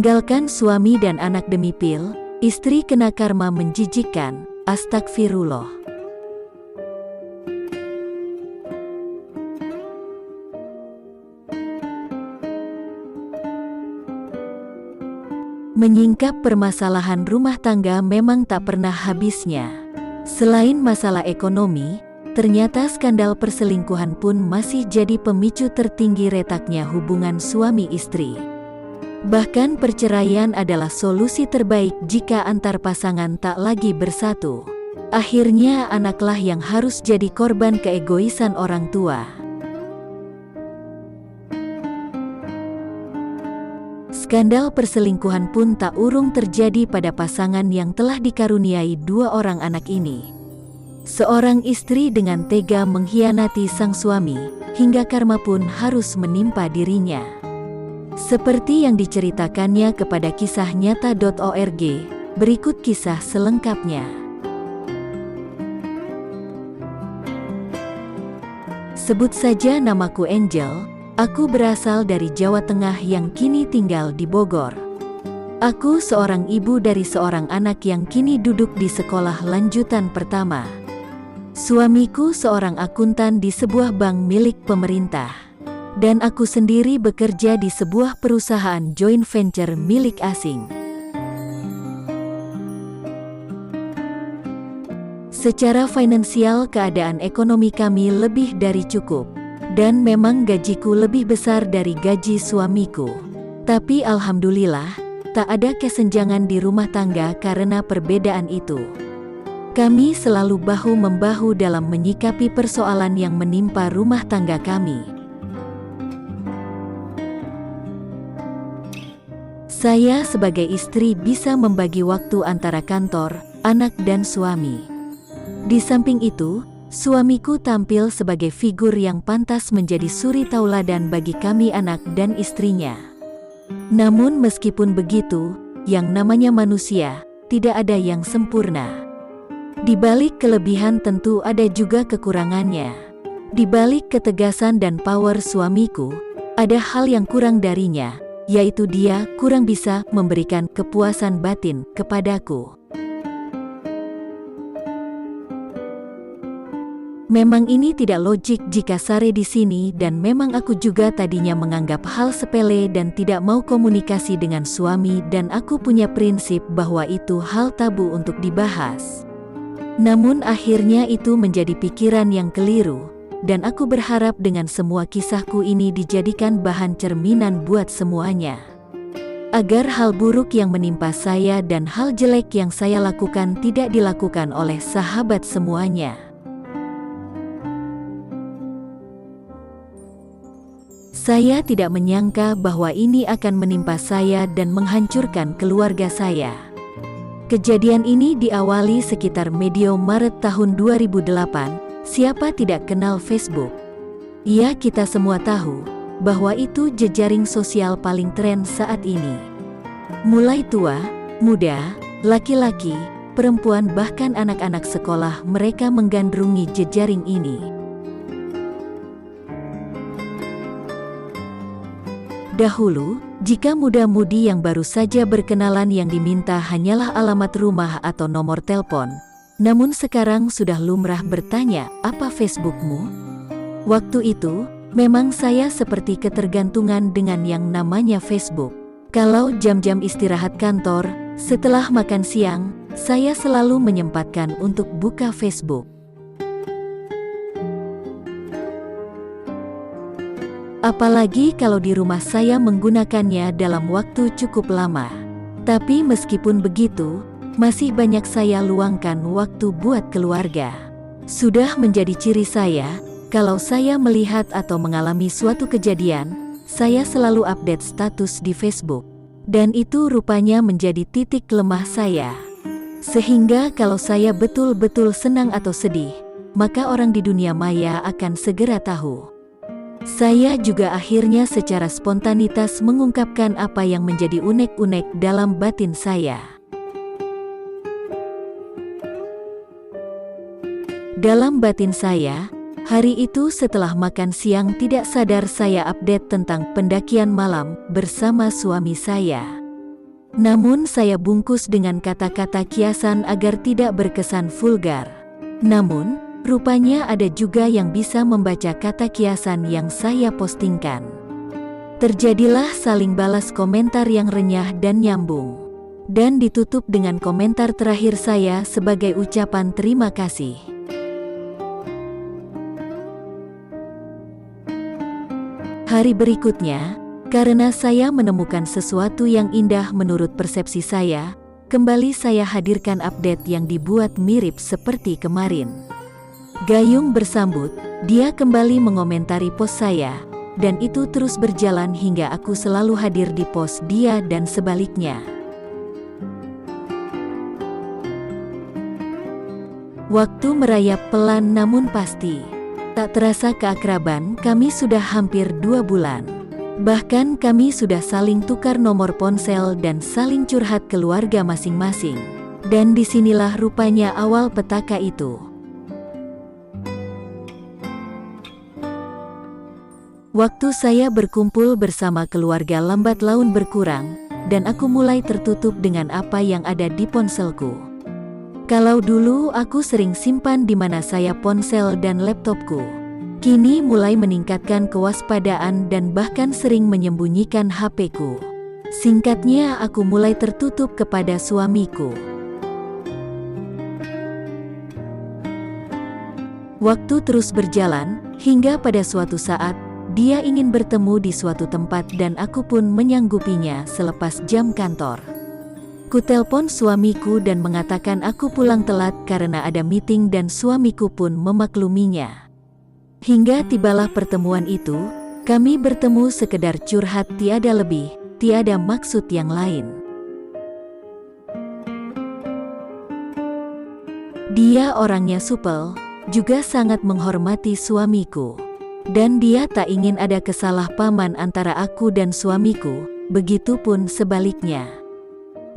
Meninggalkan suami dan anak demi pil, istri kena karma menjijikkan, astagfirullah. Menyingkap permasalahan rumah tangga memang tak pernah habisnya. Selain masalah ekonomi, ternyata skandal perselingkuhan pun masih jadi pemicu tertinggi retaknya hubungan suami istri. Bahkan perceraian adalah solusi terbaik jika antar pasangan tak lagi bersatu. Akhirnya anaklah yang harus jadi korban keegoisan orang tua. Skandal perselingkuhan pun tak urung terjadi pada pasangan yang telah dikaruniai 2 orang anak ini. Seorang istri dengan tega mengkhianati sang suami, hingga karma pun harus menimpa dirinya. Seperti yang diceritakannya kepada kisahnyata.org, berikut kisah selengkapnya. Sebut saja namaku Angel, aku berasal dari Jawa Tengah yang kini tinggal di Bogor. Aku seorang ibu dari seorang anak yang kini duduk di sekolah lanjutan pertama. Suamiku seorang akuntan di sebuah bank milik pemerintah. Dan aku sendiri bekerja di sebuah perusahaan joint venture milik asing. Secara finansial keadaan ekonomi kami lebih dari cukup. Dan memang gajiku lebih besar dari gaji suamiku. Tapi alhamdulillah, tak ada kesenjangan di rumah tangga karena perbedaan itu. Kami selalu bahu-membahu dalam menyikapi persoalan yang menimpa rumah tangga kami. Saya sebagai istri bisa membagi waktu antara kantor, anak dan suami. Di samping itu, suamiku tampil sebagai figur yang pantas menjadi suri tauladan bagi kami anak dan istrinya. Namun meskipun begitu, yang namanya manusia, tidak ada yang sempurna. Di balik kelebihan tentu ada juga kekurangannya. Di balik ketegasan dan power suamiku, ada hal yang kurang darinya, yaitu dia kurang bisa memberikan kepuasan batin kepadaku. Memang ini tidak logik jika sare di sini dan memang aku juga tadinya menganggap hal sepele dan tidak mau komunikasi dengan suami dan aku punya prinsip bahwa itu hal tabu untuk dibahas. Namun akhirnya itu menjadi pikiran yang keliru. Dan aku berharap dengan semua kisahku ini dijadikan bahan cerminan buat semuanya. Agar hal buruk yang menimpa saya dan hal jelek yang saya lakukan tidak dilakukan oleh sahabat semuanya. Saya tidak menyangka bahwa ini akan menimpa saya dan menghancurkan keluarga saya. Kejadian ini diawali sekitar medio Maret tahun 2008. Siapa tidak kenal Facebook? Ya, kita semua tahu bahwa itu jejaring sosial paling tren saat ini. Mulai tua, muda, laki-laki, perempuan bahkan anak-anak sekolah mereka menggandrungi jejaring ini. Dahulu, jika muda-mudi yang baru saja berkenalan yang diminta hanyalah alamat rumah atau nomor telepon, namun sekarang sudah lumrah bertanya, apa Facebookmu? Waktu itu, memang saya seperti ketergantungan dengan yang namanya Facebook. Kalau jam-jam istirahat kantor, setelah makan siang, saya selalu menyempatkan untuk buka Facebook. Apalagi kalau di rumah saya menggunakannya dalam waktu cukup lama. Tapi meskipun begitu, masih banyak saya luangkan waktu buat keluarga. Sudah menjadi ciri saya, kalau saya melihat atau mengalami suatu kejadian, saya selalu update status di Facebook. Dan itu rupanya menjadi titik lemah saya. Sehingga kalau saya betul-betul senang atau sedih, maka orang di dunia maya akan segera tahu. Saya juga akhirnya secara spontanitas mengungkapkan apa yang menjadi unek-unek dalam batin saya. Dalam batin saya, hari itu setelah makan siang tidak sadar saya update tentang pendakian malam bersama suami saya. Namun saya bungkus dengan kata-kata kiasan agar tidak berkesan vulgar. Namun, rupanya ada juga yang bisa membaca kata kiasan yang saya postingkan. Terjadilah saling balas komentar yang renyah dan nyambung. Dan ditutup dengan komentar terakhir saya sebagai ucapan terima kasih. Hari berikutnya, karena saya menemukan sesuatu yang indah menurut persepsi saya, kembali saya hadirkan update yang dibuat mirip seperti kemarin. Gayung bersambut, dia kembali mengomentari post saya, dan itu terus berjalan hingga aku selalu hadir di post dia dan sebaliknya. Waktu merayap pelan namun pasti. Tak terasa keakraban kami sudah hampir 2 bulan. Bahkan kami sudah saling tukar nomor ponsel dan saling curhat keluarga masing-masing. Dan disinilah rupanya awal petaka itu. Waktu saya berkumpul bersama keluarga lambat laun berkurang, dan aku mulai tertutup dengan apa yang ada di ponselku. Kalau dulu aku sering simpan di mana saya ponsel dan laptopku, kini mulai meningkatkan kewaspadaan dan bahkan sering menyembunyikan HP-ku. Singkatnya, aku mulai tertutup kepada suamiku. Waktu terus berjalan, hingga pada suatu saat, dia ingin bertemu di suatu tempat dan aku pun menyanggupinya selepas jam kantor. Kutelpon suamiku dan mengatakan aku pulang telat karena ada meeting dan suamiku pun memakluminya. Hingga tibalah pertemuan itu, kami bertemu sekedar curhat tiada lebih, tiada maksud yang lain. Dia orangnya supel, juga sangat menghormati suamiku. Dan dia tak ingin ada kesalahpahaman antara aku dan suamiku, begitupun sebaliknya.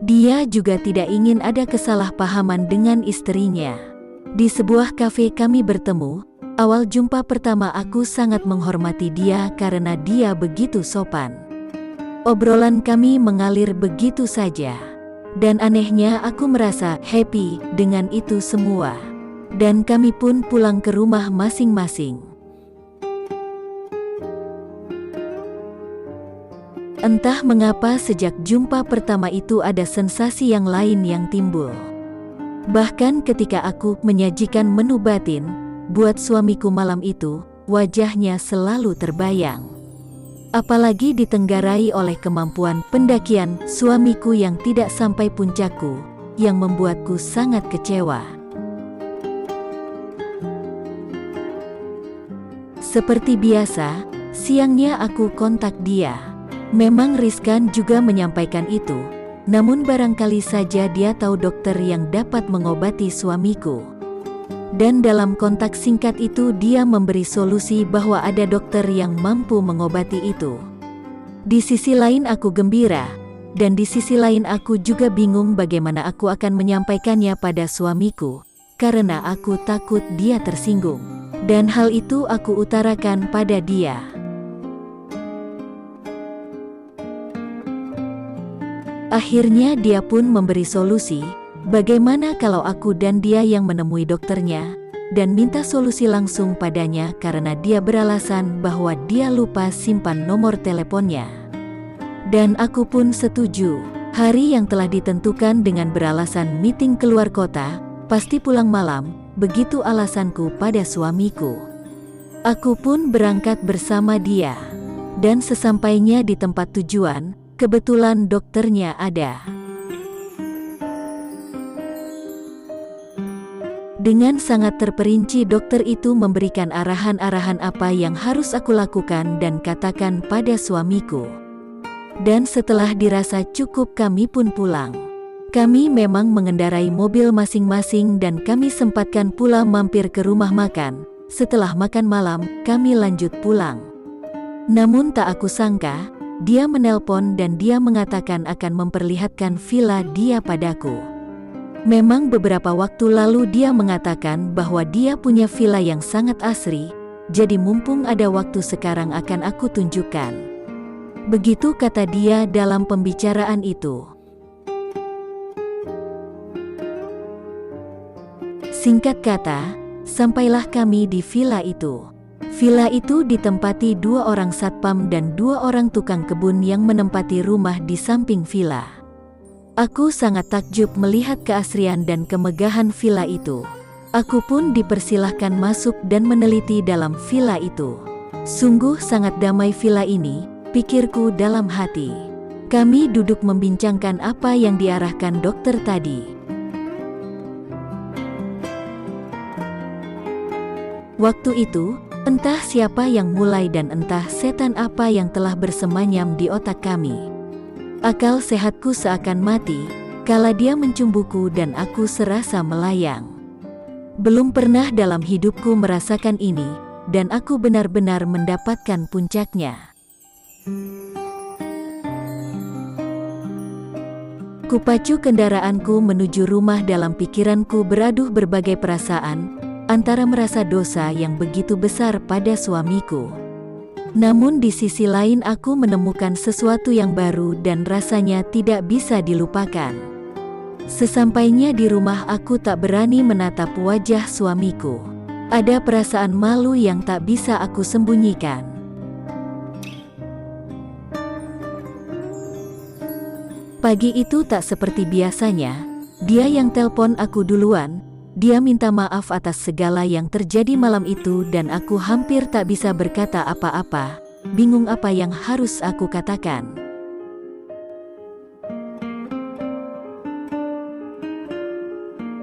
Dia juga tidak ingin ada kesalahpahaman dengan istrinya. Di sebuah kafe kami bertemu. Awal jumpa pertama aku sangat menghormati dia karena dia begitu sopan. Obrolan kami mengalir begitu saja. Dan anehnya aku merasa happy dengan itu semua. Dan kami pun pulang ke rumah masing-masing. Entah mengapa sejak jumpa pertama itu ada sensasi yang lain yang timbul. Bahkan ketika aku menyajikan menu batin buat suamiku malam itu, wajahnya selalu terbayang. Apalagi ditenggarai oleh kemampuan pendakian suamiku yang tidak sampai puncakku, yang membuatku sangat kecewa. Seperti biasa, siangnya aku kontak dia. Memang riskan juga menyampaikan itu, namun barangkali saja dia tahu dokter yang dapat mengobati suamiku. Dan dalam kontak singkat itu dia memberi solusi bahwa ada dokter yang mampu mengobati itu. Di sisi lain aku gembira, dan di sisi lain aku juga bingung bagaimana aku akan menyampaikannya pada suamiku, karena aku takut dia tersinggung. Dan hal itu aku utarakan pada dia. Akhirnya dia pun memberi solusi, bagaimana kalau aku dan dia yang menemui dokternya, dan minta solusi langsung padanya karena dia beralasan bahwa dia lupa simpan nomor teleponnya. Dan aku pun setuju. Hari yang telah ditentukan dengan beralasan meeting keluar kota, pasti pulang malam, begitu alasanku pada suamiku. Aku pun berangkat bersama dia. Dan sesampainya di tempat tujuan, kebetulan dokternya ada. Dengan sangat terperinci dokter itu memberikan arahan-arahan apa yang harus aku lakukan dan katakan pada suamiku. Dan setelah dirasa cukup kami pun pulang. Kami memang mengendarai mobil masing-masing dan kami sempatkan pula mampir ke rumah makan. Setelah makan malam, kami lanjut pulang. Namun tak aku sangka, dia menelpon dan dia mengatakan akan memperlihatkan villa dia padaku. Memang beberapa waktu lalu dia mengatakan bahwa dia punya villa yang sangat asri, jadi mumpung ada waktu sekarang akan aku tunjukkan. Begitu kata dia dalam pembicaraan itu. Singkat kata, sampailah kami di villa itu. Villa itu ditempati 2 orang satpam dan 2 orang tukang kebun yang menempati rumah di samping villa. Aku sangat takjub melihat keasrian dan kemegahan villa itu. Aku pun dipersilahkan masuk dan meneliti dalam villa itu. Sungguh sangat damai villa ini, pikirku dalam hati. Kami duduk membincangkan apa yang diarahkan dokter tadi. Waktu itu, entah siapa yang mulai dan entah setan apa yang telah bersemanyam di otak kami. Akal sehatku seakan mati, kala dia mencumbuku dan aku serasa melayang. Belum pernah dalam hidupku merasakan ini, dan aku benar-benar mendapatkan puncaknya. Kupacu kendaraanku menuju rumah, dalam pikiranku beraduh berbagai perasaan, antara merasa dosa yang begitu besar pada suamiku. Namun di sisi lain aku menemukan sesuatu yang baru dan rasanya tidak bisa dilupakan. Sesampainya di rumah aku tak berani menatap wajah suamiku. Ada perasaan malu yang tak bisa aku sembunyikan. Pagi itu tak seperti biasanya, dia yang telpon aku duluan. Dia minta maaf atas segala yang terjadi malam itu dan aku hampir tak bisa berkata apa-apa, bingung apa yang harus aku katakan.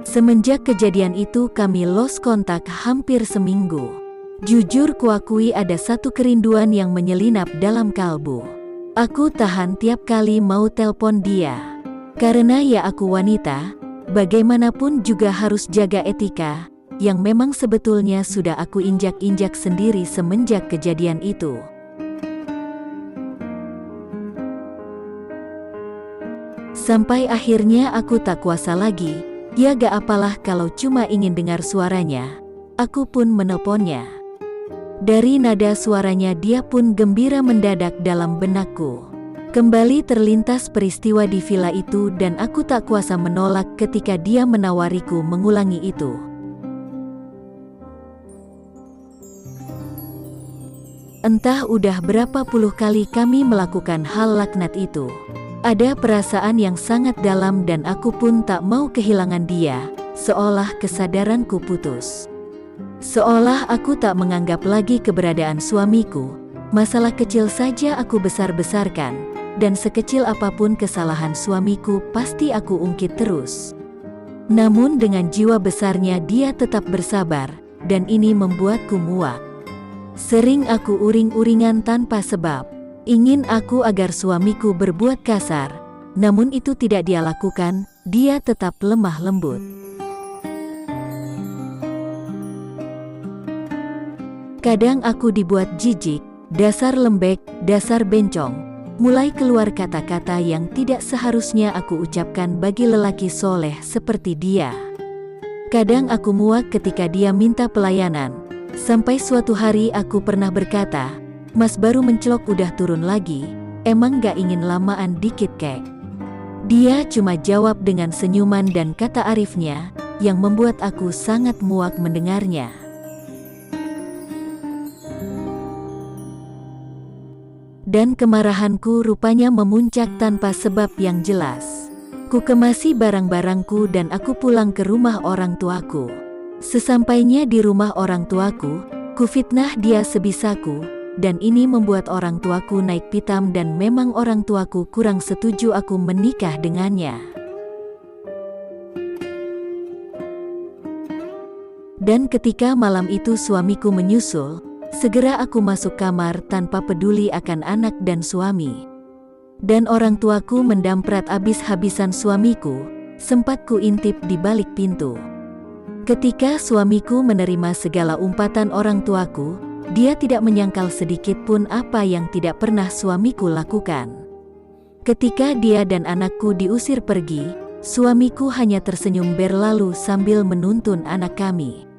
Semenjak kejadian itu kami lost kontak hampir seminggu. Jujur kuakui ada satu kerinduan yang menyelinap dalam kalbu. Aku tahan tiap kali mau telpon dia. Karena ya aku wanita, bagaimanapun juga harus jaga etika, yang memang sebetulnya sudah aku injak-injak sendiri semenjak kejadian itu. Sampai akhirnya aku tak kuasa lagi, ya gak apalah kalau cuma ingin dengar suaranya. Aku pun menelponnya. Dari nada suaranya dia pun gembira mendadak dalam benakku. Kembali terlintas peristiwa di villa itu dan aku tak kuasa menolak ketika dia menawariku mengulangi itu. Entah udah berapa puluh kali kami melakukan hal laknat itu. Ada perasaan yang sangat dalam dan aku pun tak mau kehilangan dia, seolah kesadaranku putus. Seolah aku tak menganggap lagi keberadaan suamiku. Masalah kecil saja aku besar-besarkan. Dan sekecil apapun kesalahan suamiku pasti aku ungkit terus. Namun dengan jiwa besarnya dia tetap bersabar, dan ini membuatku muak. Sering aku uring-uringan tanpa sebab. Ingin aku agar suamiku berbuat kasar, namun itu tidak dia lakukan, dia tetap lemah lembut. Kadang aku dibuat jijik, dasar lembek, dasar bencong. Mulai keluar kata-kata yang tidak seharusnya aku ucapkan bagi lelaki soleh seperti dia. Kadang aku muak ketika dia minta pelayanan. Sampai suatu hari aku pernah berkata, "Mas baru mencelok udah turun lagi, emang gak ingin lamaan dikit kek?" Dia cuma jawab dengan senyuman dan kata arifnya, yang membuat aku sangat muak mendengarnya. Dan kemarahanku rupanya memuncak tanpa sebab yang jelas. Ku kemasi barang-barangku dan aku pulang ke rumah orang tuaku. Sesampainya di rumah orang tuaku, ku fitnah dia sebisaku, dan ini membuat orang tuaku naik pitam dan memang orang tuaku kurang setuju aku menikah dengannya. Dan ketika malam itu suamiku menyusul, segera aku masuk kamar tanpa peduli akan anak dan suami. Dan orang tuaku mendamprat abis-habisan suamiku, sempat ku intip di balik pintu. Ketika suamiku menerima segala umpatan orang tuaku, dia tidak menyangkal sedikit pun apa yang tidak pernah suamiku lakukan. Ketika dia dan anakku diusir pergi, suamiku hanya tersenyum berlalu sambil menuntun anak kami.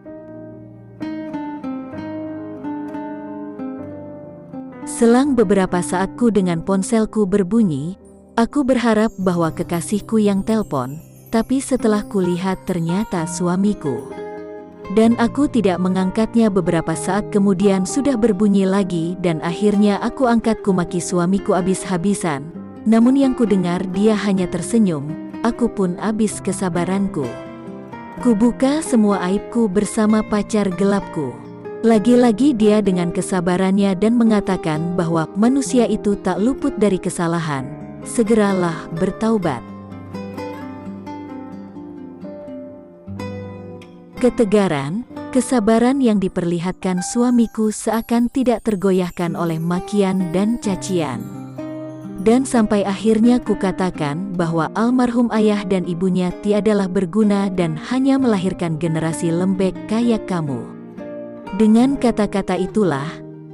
Selang beberapa saatku dengan ponselku berbunyi, aku berharap bahwa kekasihku yang telpon, tapi setelah kulihat ternyata suamiku. Dan aku tidak mengangkatnya. Beberapa saat kemudian sudah berbunyi lagi dan akhirnya aku angkat. Kumaki suamiku habis-habisan. Namun yang kudengar dia hanya tersenyum. Aku pun habis kesabaranku. Kubuka semua aibku bersama pacar gelapku. Lagi-lagi dia dengan kesabarannya dan mengatakan bahwa manusia itu tak luput dari kesalahan. Segeralah bertaubat. Ketegaran, kesabaran yang diperlihatkan suamiku seakan tidak tergoyahkan oleh makian dan cacian. Dan sampai akhirnya kukatakan bahwa almarhum ayah dan ibunya tiadalah berguna dan hanya melahirkan generasi lembek kayak kamu. Dengan kata-kata itulah,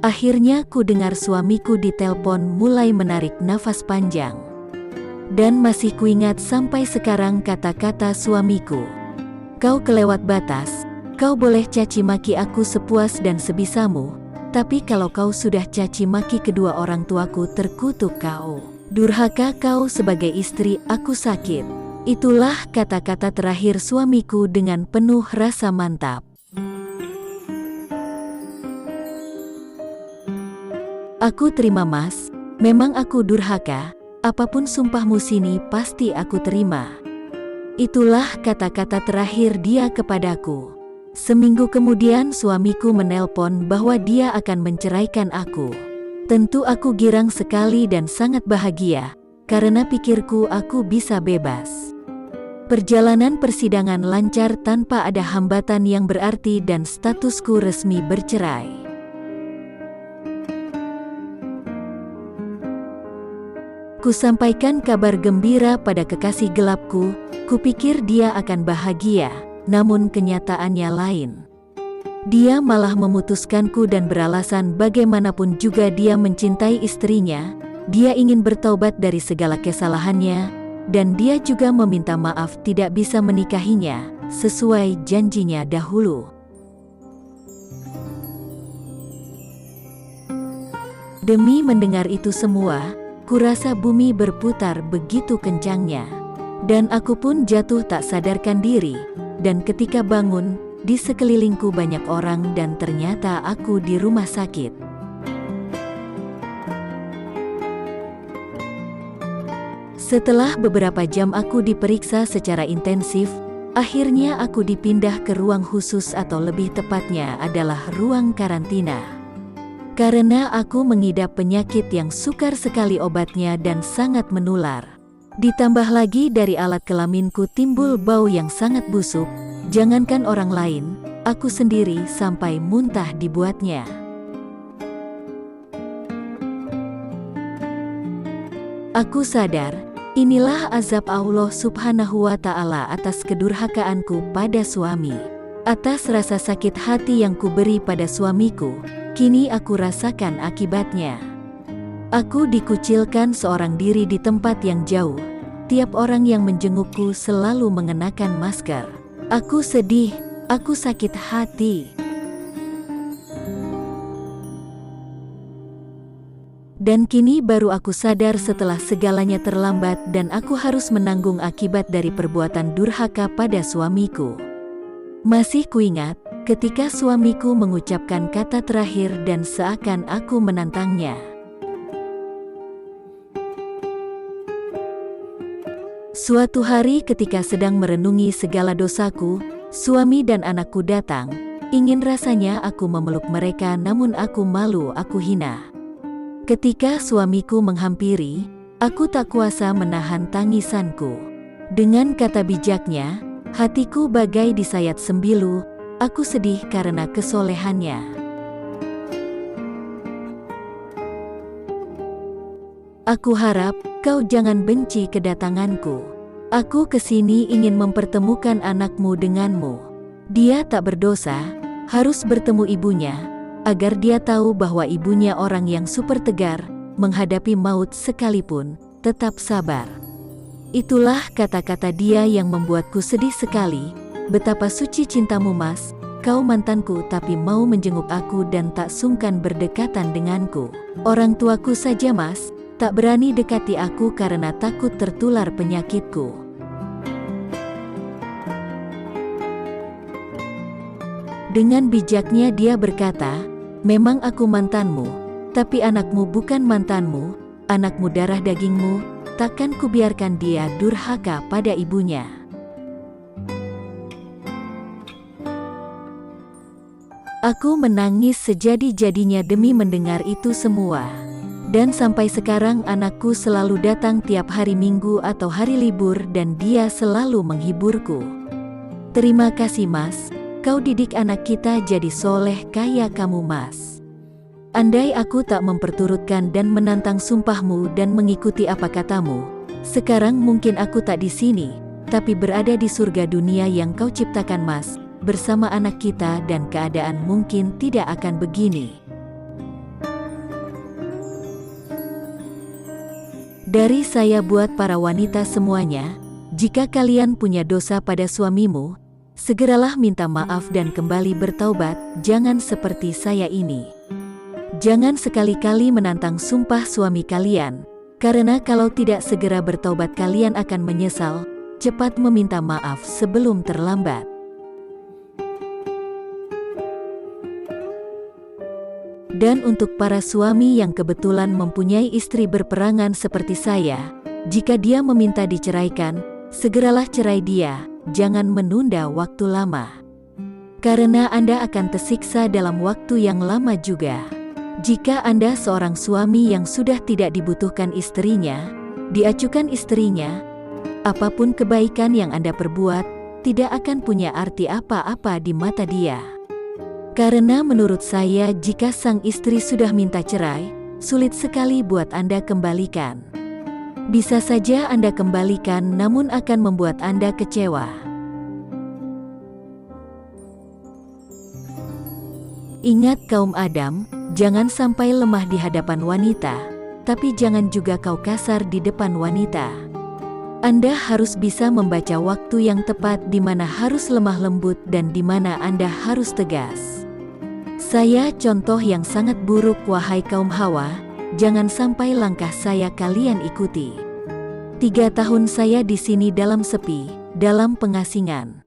akhirnya ku dengar suamiku di telepon mulai menarik nafas panjang. Dan masih kuingat sampai sekarang kata-kata suamiku. Kau kelewat batas, kau boleh caci maki aku sepuas dan sebisamu, tapi kalau kau sudah caci maki kedua orang tuaku terkutuk kau. Durhaka kau sebagai istri, aku sakit. Itulah kata-kata terakhir suamiku dengan penuh rasa mantap. Aku terima mas, memang aku durhaka, apapun sumpahmu sini pasti aku terima. Itulah kata-kata terakhir dia kepadaku. Seminggu kemudian suamiku menelpon bahwa dia akan menceraikan aku. Tentu aku girang sekali dan sangat bahagia, karena pikirku aku bisa bebas. Perjalanan persidangan lancar tanpa ada hambatan yang berarti dan statusku resmi bercerai. Kusampaikan kabar gembira pada kekasih gelapku, kupikir dia akan bahagia, namun kenyataannya lain. Dia malah memutuskanku dan beralasan bagaimanapun juga dia mencintai istrinya, dia ingin bertaubat dari segala kesalahannya, dan dia juga meminta maaf tidak bisa menikahinya, sesuai janjinya dahulu. Demi mendengar itu semua, kurasa bumi berputar begitu kencangnya. Dan aku pun jatuh tak sadarkan diri, dan ketika bangun, di sekelilingku banyak orang dan ternyata aku di rumah sakit. Setelah beberapa jam aku diperiksa secara intensif, akhirnya aku dipindah ke ruang khusus atau lebih tepatnya adalah ruang karantina. Karena aku mengidap penyakit yang sukar sekali obatnya dan sangat menular. Ditambah lagi dari alat kelaminku timbul bau yang sangat busuk, jangankan orang lain, aku sendiri sampai muntah dibuatnya. Aku sadar, inilah azab Allah Subhanahu wa Ta'ala atas kedurhakaanku pada suami. Atas rasa sakit hati yang kuberi pada suamiku, kini aku rasakan akibatnya. Aku dikucilkan seorang diri di tempat yang jauh. Tiap orang yang menjengukku selalu mengenakan masker. Aku sedih, aku sakit hati. Dan kini baru aku sadar setelah segalanya terlambat dan aku harus menanggung akibat dari perbuatan durhaka pada suamiku. Masih kuingat, ketika suamiku mengucapkan kata terakhir dan seakan aku menantangnya. Suatu hari ketika sedang merenungi segala dosaku, suami dan anakku datang. Ingin rasanya aku memeluk mereka namun aku malu, aku hina. Ketika suamiku menghampiri, aku tak kuasa menahan tangisanku. Dengan kata bijaknya, hatiku bagai disayat sembilu, aku sedih karena kesolehannya. Aku harap kau jangan benci kedatanganku. Aku kesini ingin mempertemukan anakmu denganmu. Dia tak berdosa, harus bertemu ibunya, agar dia tahu bahwa ibunya orang yang super tegar, menghadapi maut sekalipun, tetap sabar. Itulah kata-kata dia yang membuatku sedih sekali. Betapa suci cintamu mas, kau mantanku tapi mau menjenguk aku dan tak sungkan berdekatan denganku. Orang tuaku saja mas, tak berani dekati aku karena takut tertular penyakitku. Dengan bijaknya dia berkata, "Memang aku mantanmu, tapi anakmu bukan mantanmu, anakmu darah dagingmu, takkan kubiarkan dia durhaka pada ibunya." Aku menangis sejadi-jadinya demi mendengar itu semua. Dan sampai sekarang anakku selalu datang tiap hari Minggu atau hari libur dan dia selalu menghiburku. "Terima kasih Mas, kau didik anak kita jadi soleh kayak kamu Mas. Andai aku tak memperturutkan dan menantang sumpahmu dan mengikuti apa katamu, sekarang mungkin aku tak di sini, tapi berada di surga dunia yang kau ciptakan Mas, bersama anak kita dan keadaan mungkin tidak akan begini." Dari saya buat para wanita semuanya, jika kalian punya dosa pada suamimu, segeralah minta maaf dan kembali bertaubat, jangan seperti saya ini. Jangan sekali-kali menantang sumpah suami kalian, karena kalau tidak segera bertaubat kalian akan menyesal. Cepat meminta maaf sebelum terlambat. Dan untuk para suami yang kebetulan mempunyai istri berperangan seperti saya, jika dia meminta diceraikan, segeralah cerai dia, jangan menunda waktu lama. Karena Anda akan tersiksa dalam waktu yang lama juga. Jika Anda seorang suami yang sudah tidak dibutuhkan istrinya, diacukan istrinya, apapun kebaikan yang Anda perbuat, tidak akan punya arti apa-apa di mata dia. Karena menurut saya jika sang istri sudah minta cerai, sulit sekali buat Anda kembalikan. Bisa saja Anda kembalikan namun akan membuat Anda kecewa. Ingat kaum Adam, jangan sampai lemah di hadapan wanita, tapi jangan juga kau kasar di depan wanita. Anda harus bisa membaca waktu yang tepat di mana harus lemah lembut dan di mana Anda harus tegas. Saya contoh yang sangat buruk wahai kaum Hawa, jangan sampai langkah saya kalian ikuti. 3 tahun saya di sini dalam sepi, dalam pengasingan.